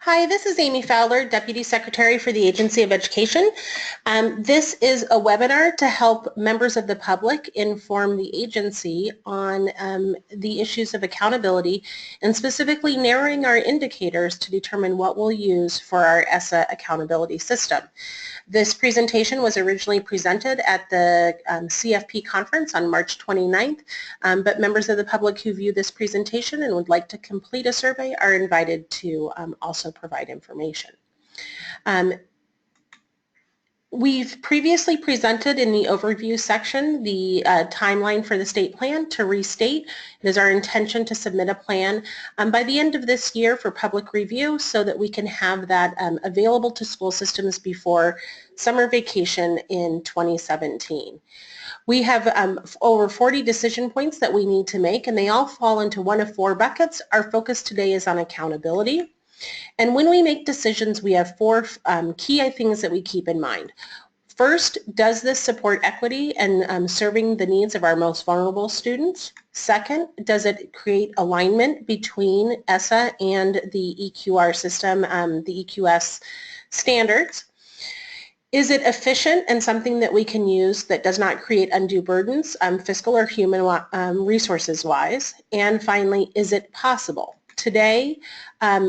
Hi, this is Amy Fowler, Deputy Secretary for the Agency of Education. This is a webinar to help members of the public inform the agency on the issues of accountability and specifically narrowing our indicators to determine what we'll use for our ESSA accountability system. This presentation was originally presented at the CFP conference on March 29th, but members of the public who view this presentation and would like to complete a survey are invited to also provide information. We've previously presented in the overview section the timeline for the state plan. To restate, it is our intention to submit a plan by the end of this year for public review so that we can have that available to school systems before summer vacation in 2017. We have over 40 decision points that we need to make, and they all fall into one of four buckets. Our focus today is on accountability. And when we make decisions, we have four key things that we keep in mind. First, does this support equity and serving the needs of our most vulnerable students? Second, does it create alignment between ESSA and the EQR system, the EQS standards? Is it efficient and something that we can use that does not create undue burdens, fiscal or human resources-wise? And finally, is it possible? Today,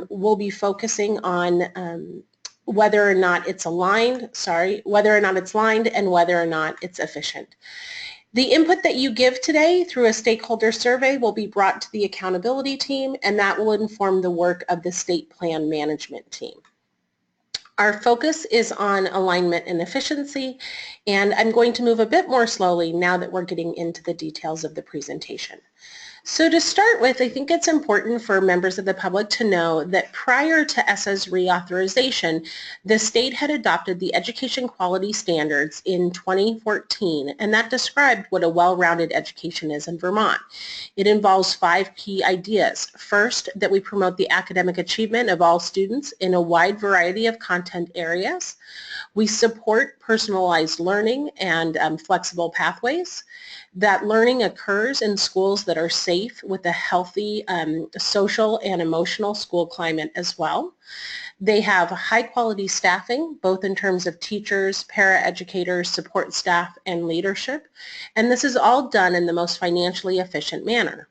we'll be focusing on whether or not it's aligned, and whether or not it's efficient. The input that you give today through a stakeholder survey will be brought to the accountability team, and that will inform the work of the state plan management team. Our focus is on alignment and efficiency, and I'm going to move a bit more slowly now that we're getting into the details of the presentation. So to start with, I think it's important for members of the public to know that prior to ESSA's reauthorization, the state had adopted the education quality standards in 2014, and that described what a well-rounded education is in Vermont. It involves 5 key ideas. First, that we promote the academic achievement of all students in a wide variety of content areas. We support personalized learning and flexible pathways. That learning occurs in schools that are safe with a healthy social and emotional school climate as well. They have high quality staffing, both in terms of teachers, paraeducators, support staff, and leadership. And this is all done in the most financially efficient manner.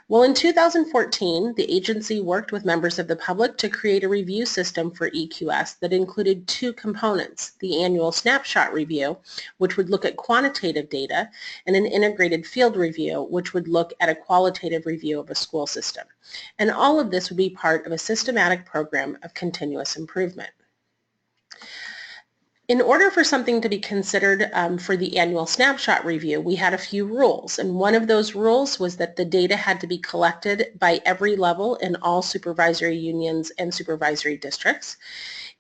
Well, in 2014, the agency worked with members of the public to create a review system for EQS that included 2 components, the annual snapshot review, which would look at quantitative data, and an integrated field review, which would look at a qualitative review of a school system. And all of this would be part of a systematic program of continuous improvement. In order for something to be considered for the annual snapshot review, we had a few rules, and one of those rules was that the data had to be collected by every level in all supervisory unions and supervisory districts.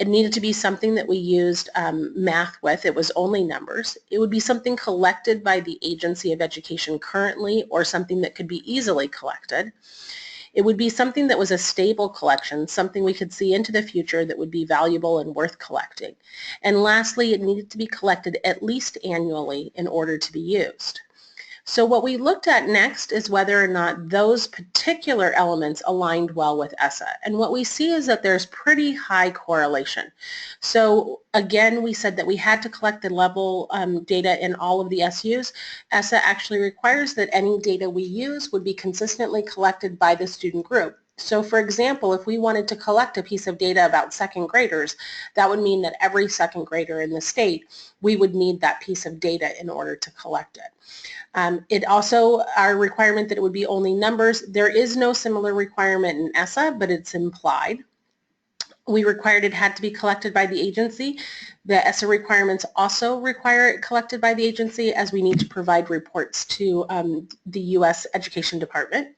It needed to be something that we used math with. It was only numbers. It would be something collected by the Agency of Education currently, or something that could be easily collected. It would be something that was a stable collection, something we could see into the future that would be valuable and worth collecting. And lastly, it needed to be collected at least annually in order to be used. So what we looked at next is whether or not those particular elements aligned well with ESSA. And what we see is that there's pretty high correlation. So again, we said that we had to collect the level data in all of the SUs. ESSA actually requires that any data we use would be consistently collected by the student group. So for example, if we wanted to collect a piece of data about second graders, that would mean that every second grader in the state, we would need that piece of data in order to collect it. It also, our requirement that it would be only numbers, there is no similar requirement in ESSA, but it's implied. We required it had to be collected by the agency. The ESSA requirements also require it collected by the agency, as we need to provide reports to the U.S. Education Department.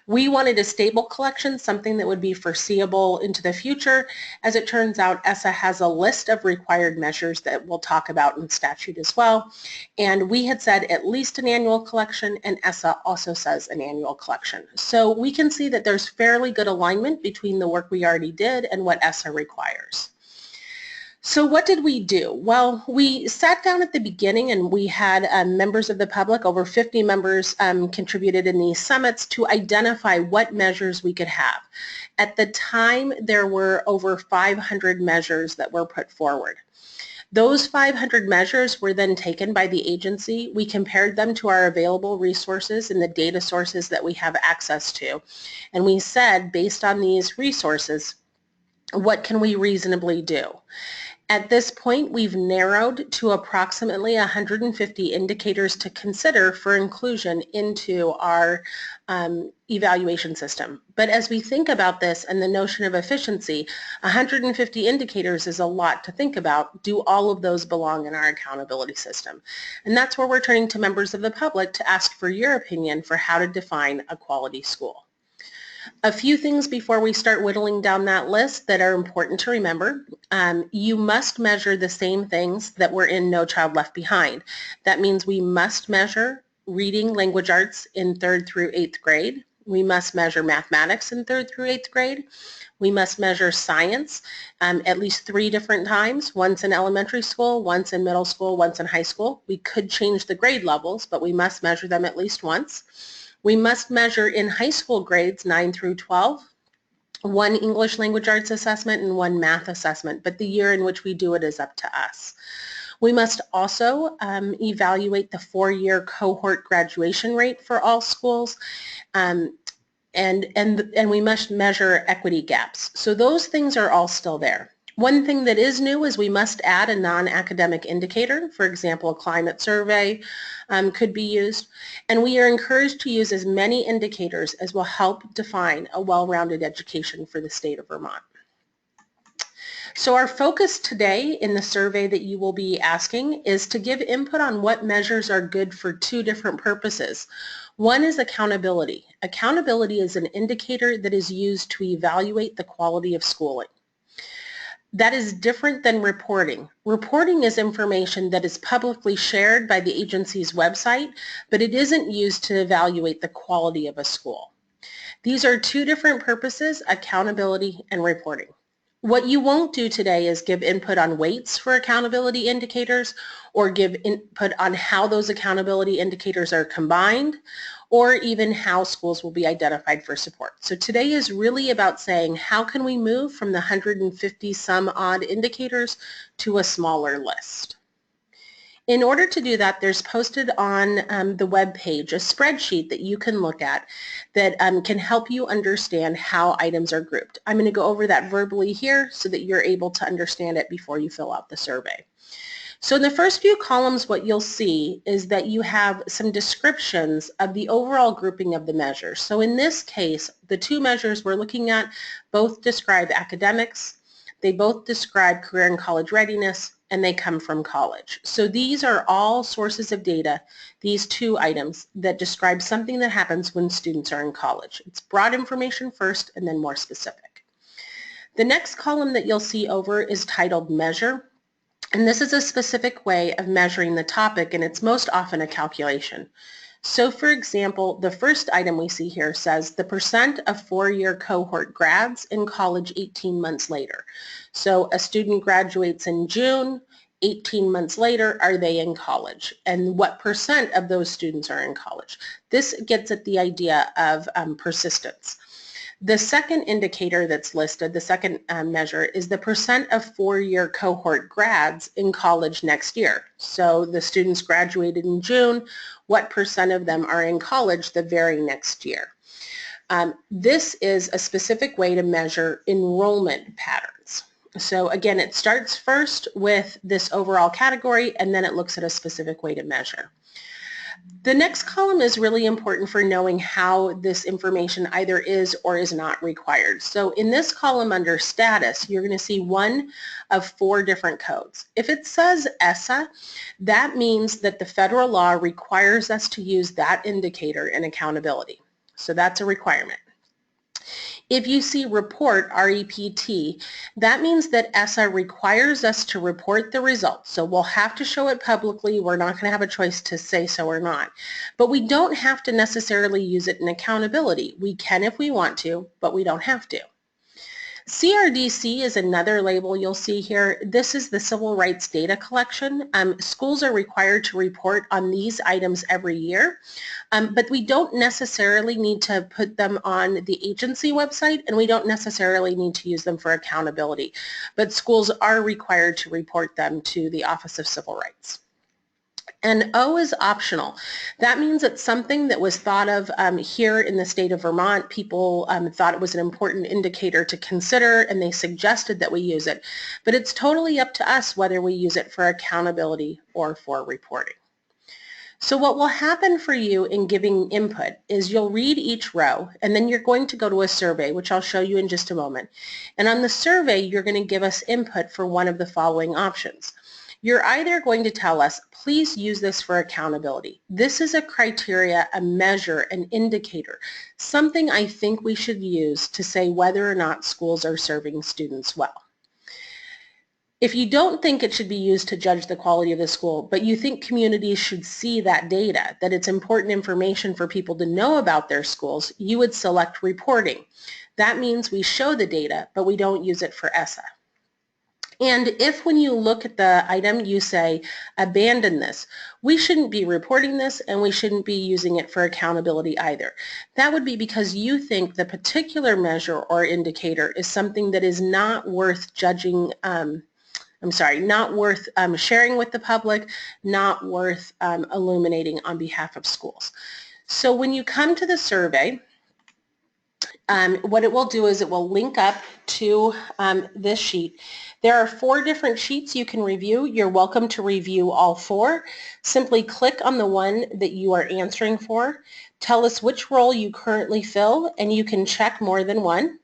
We wanted a stable collection, something that would be foreseeable into the future. As it turns out, ESSA has a list of required measures that we'll talk about in statute as well. And we had said at least an annual collection, and ESSA also says an annual collection. So we can see that there's fairly good alignment between the work we already did and what ESSA requires. So what did we do? Well, we sat down at the beginning and we had members of the public, over 50 members contributed in these summits to identify what measures we could have. At the time, there were over 500 measures that were put forward. Those 500 measures were then taken by the agency. We compared them to our available resources and the data sources that we have access to. And we said, based on these resources, what can we reasonably do? At this point, we've narrowed to approximately 150 indicators to consider for inclusion into our evaluation system. But as we think about this and the notion of efficiency, 150 indicators is a lot to think about. Do all of those belong in our accountability system? And that's where we're turning to members of the public to ask for your opinion for how to define a quality school. A few things before we start whittling down that list that are important to remember. You must measure the same things that were in No Child Left Behind. That means we must measure reading language arts in 3rd through 8th grade. We must measure mathematics in 3rd through 8th grade. We must measure science at least 3 different times, once in elementary school, once in middle school, once in high school. We could change the grade levels, but we must measure them at least once. We must measure in high school grades 9 through 12, 1 English language arts assessment and 1 math assessment, but the year in which we do it is up to us. We must also evaluate the 4-year cohort graduation rate for all schools, and we must measure equity gaps. So those things are all still there. One thing that is new is we must add a non-academic indicator. For example, a climate survey could be used. And we are encouraged to use as many indicators as will help define a well-rounded education for the state of Vermont. So our focus today in the survey that you will be asking is to give input on what measures are good for 2 different purposes. One is accountability. Accountability is an indicator that is used to evaluate the quality of schooling. That is different than reporting. Reporting is information that is publicly shared by the agency's website, but it isn't used to evaluate the quality of a school. These are 2 different purposes, accountability and reporting. What you won't do today is give input on weights for accountability indicators or give input on how those accountability indicators are combined or even how schools will be identified for support. So today is really about saying how can we move from the 150 some odd indicators to a smaller list. In order to do that, there's posted on the web page a spreadsheet that you can look at that can help you understand how items are grouped. I'm going to go over that verbally here so that you're able to understand it before you fill out the survey. So in the first few columns, what you'll see is that you have some descriptions of the overall grouping of the measures. So in this case, the 2 measures we're looking at both describe academics, they both describe career and college readiness, and they come from college. So these are all sources of data, these 2 items that describe something that happens when students are in college. It's broad information first and then more specific. The next column that you'll see over is titled Measure. And this is a specific way of measuring the topic, and it's most often a calculation. So for example, the first item we see here says the percent of 4-year cohort grads in college 18 months later. So a student graduates in June, 18 months later, are they in college? And what percent of those students are in college? This gets at the idea of persistence. The second indicator that's listed, the second measure, is the percent of 4-year cohort grads in college next year. So the students graduated in June, what percent of them are in college the very next year? This is a specific way to measure enrollment patterns. So again, it starts first with this overall category, and then it looks at a specific way to measure. The next column is really important for knowing how this information either is or is not required. So in this column under status, you're going to see 1 of 4 different codes. If it says ESSA, that means that the federal law requires us to use that indicator in accountability. So that's a requirement. If you see report, R-E-P-T, that means that ESSA requires us to report the results. So we'll have to show it publicly. We're not going to have a choice to say so or not. But we don't have to necessarily use it in accountability. We can if we want to, but we don't have to. CRDC is another label you'll see here. This is the Civil Rights Data Collection. Schools are required to report on these items every year, but we don't necessarily need to put them on the agency website, and we don't necessarily need to use them for accountability. But schools are required to report them to the Office of Civil Rights. And O is optional. That means it's something that was thought of here in the state of Vermont. People thought it was an important indicator to consider, and they suggested that we use it. But it's totally up to us whether we use it for accountability or for reporting. So what will happen for you in giving input is you'll read each row, and then you're going to go to a survey, which I'll show you in just a moment. And on the survey, you're going to give us input for one of the following options. You're either going to tell us, please use this for accountability. This is a criteria, a measure, an indicator, something I think we should use to say whether or not schools are serving students well. If you don't think it should be used to judge the quality of the school, but you think communities should see that data, that it's important information for people to know about their schools, you would select reporting. That means we show the data, but we don't use it for ESSA. And if when you look at the item you say, abandon this, we shouldn't be reporting this and we shouldn't be using it for accountability either. That would be because you think the particular measure or indicator is something that is not worth judging, not worth sharing with the public, not worth illuminating on behalf of schools. So when you come to the survey, what it will do is it will link up to this sheet. There are 4 different sheets you can review. You're welcome to review all 4. Simply click on the one that you are answering for. Tell us which role you currently fill, and you can check more than one.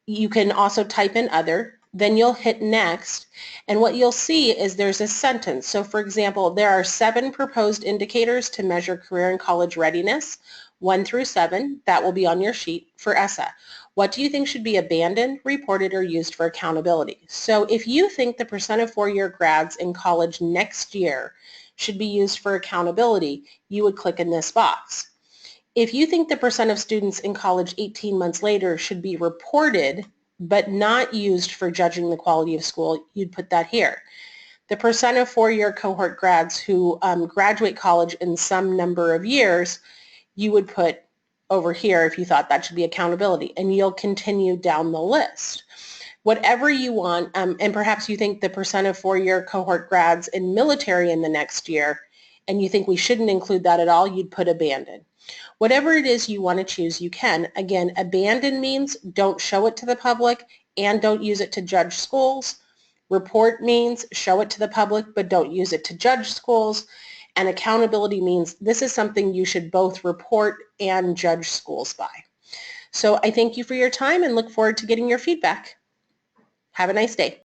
You can also type in other. Then you'll hit next, and what you'll see is there's a sentence. So for example, there are 7 proposed indicators to measure career and college readiness, 1 through 7. That will be on your sheet for ESSA. What do you think should be abandoned, reported, or used for accountability? So if you think the percent of 4-year grads in college next year should be used for accountability, you would click in this box. If you think the percent of students in college 18 months later should be reported but not used for judging the quality of school, you'd put that here. The percent of 4-year cohort grads who graduate college in some number of years, you would put over here if you thought that should be accountability, and you'll continue down the list. Whatever you want, and perhaps you think the percent of 4-year cohort grads in military in the next year, and you think we shouldn't include that at all, you'd put abandon. Whatever it is you want to choose, you can. Again, abandon means don't show it to the public and don't use it to judge schools. Report means show it to the public but don't use it to judge schools. And accountability means this is something you should both report and judge schools by. So I thank you for your time and look forward to getting your feedback. Have a nice day.